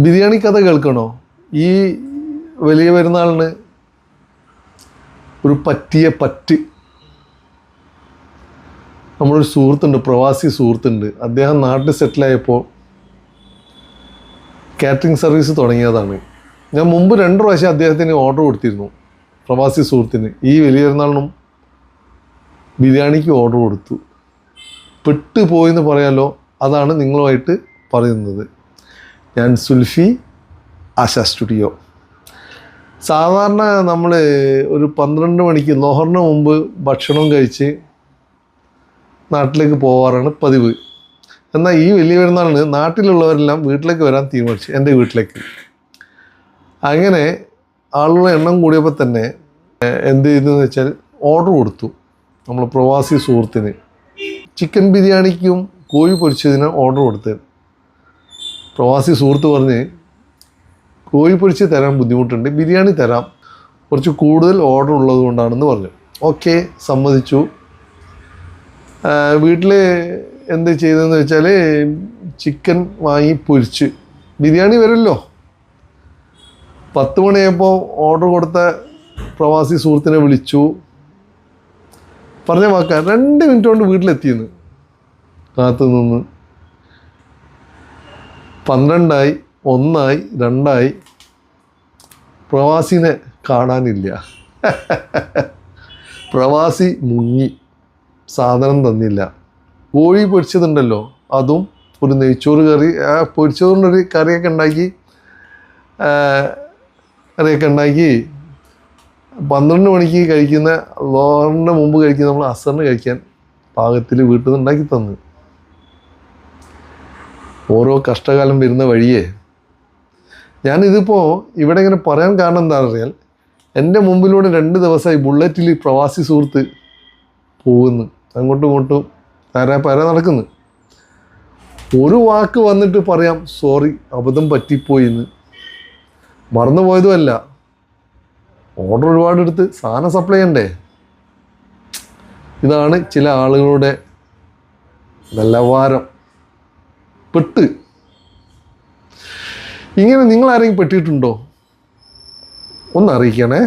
ബിരിയാണി കഥ കേൾക്കണോ? ഈ വലിയ പെരുന്നാളിന് ഒരു പറ്റ് നമ്മളൊരു സുഹൃത്തുണ്ട്, പ്രവാസി സുഹൃത്തുണ്ട്. അദ്ദേഹം നാട്ടിൽ സെറ്റിലായപ്പോൾ കാറ്ററിംഗ് സർവീസ് തുടങ്ങിയതാണ്. ഞാൻ മുമ്പ് 2 പ്രാവശ്യം അദ്ദേഹത്തിന് ഓർഡർ കൊടുത്തിരുന്നു. പ്രവാസി സുഹൃത്തിന് ഈ വലിയ പെരുന്നാളിനും ബിരിയാണിക്ക് ഓർഡർ കൊടുത്തു. പെട്ടുപോയെന്ന് പറയാലോ. അതാണ് നിങ്ങളുമായിട്ട് പറയുന്നത്. ഞാൻ സുൽഫി, ആശാ സ്റ്റുഡിയോ. സാധാരണ നമ്മൾ ഒരു 12 മണിക്ക് ലോഹറിന് മുമ്പ് ഭക്ഷണം കഴിച്ച് നാട്ടിലേക്ക് പോകാറാണ് പതിവ്. എന്നാൽ ഈ വലിയ പെരുന്നാളിന് നാട്ടിലുള്ളവരെല്ലാം വീട്ടിലേക്ക് വരാൻ തീരുമാനിച്ചു, എൻ്റെ വീട്ടിലേക്ക്. അങ്ങനെ ആളുകളുടെ എണ്ണം കൂടിയപ്പോൾ തന്നെ എന്ത് ചെയ്തെന്ന് വെച്ചാൽ ഓർഡർ കൊടുത്തു നമ്മൾ പ്രവാസി സുഹൃത്തിന്. ചിക്കൻ ബിരിയാണിക്കും കോഴി പൊരിച്ചതിന് ഓർഡർ കൊടുത്തത്. പ്രവാസി സുഹൃത്ത് പറഞ്ഞ് കോഴി പൊരിച്ച് തരാൻ ബുദ്ധിമുട്ടുണ്ട്, ബിരിയാണി തരാം, കുറച്ച് കൂടുതൽ ഓർഡർ ഉള്ളത് കൊണ്ടാണെന്ന് പറഞ്ഞു. ഓക്കെ, സമ്മതിച്ചു. വീട്ടിൽ എന്ത് ചെയ്തതെന്ന് വെച്ചാൽ ചിക്കൻ വാങ്ങി പൊരിച്ച് ബിരിയാണി വരുമല്ലോ. 10 മണിയായപ്പോൾ ഓർഡർ കൊടുത്ത പ്രവാസി സുഹൃത്തിനെ വിളിച്ചു. പറഞ്ഞ വാക്കാ 2 മിനിറ്റ് കൊണ്ട് വീട്ടിലെത്തിയെന്ന്. കാത്തു നിന്ന് 12 1 2 പ്രവാസിനെ കാണാനില്ല. പ്രവാസി മുങ്ങി, സാധനം തന്നില്ല. കോഴി പൊരിച്ചതുണ്ടല്ലോ, അതും ഒരു നെയ്ച്ചോറ് കറി, പൊരിച്ചതുകൊണ്ടൊരു കറിയൊക്കെ ഉണ്ടാക്കി 12 മണിക്ക് കഴിക്കുന്ന, ലോറിൻ്റെ മുമ്പ് കഴിക്കുന്ന നമ്മൾ അസറിന് കഴിക്കാൻ പാകത്തിൽ വീട്ടിൽ നിന്ന് ഉണ്ടാക്കി തന്നു. ഓരോ കഷ്ടകാലം വരുന്ന വഴിയേ. ഞാനിതിപ്പോൾ ഇവിടെ ഇങ്ങനെ പറയാൻ കാരണം എന്താണെന്ന് അറിയാൽ, എൻ്റെ മുമ്പിലൂടെ 2 ദിവസമായി ബുള്ളറ്റിൽ പ്രവാസി സുഹൃത്ത് പോകുന്നു, അങ്ങോട്ടും ഇങ്ങോട്ടും പര നടക്കുന്നു. ഒരു വാക്ക് വന്നിട്ട് പറയാം സോറി, അബദ്ധം പറ്റിപ്പോയി എന്ന്. മറന്നു പോയതുമല്ല, ഓർഡർ ഒരുപാട് എടുത്ത് സാധനം സപ്ലൈ ചെയ്യണ്ടേ. ഇതാണ് ചില ആളുകളുടെ നിലവാരം. പെട്ട് ഇങ്ങനെ നിങ്ങളാരെങ്കിലും പെട്ടിട്ടുണ്ടോ? ഒന്ന് അറിയിക്കണേ.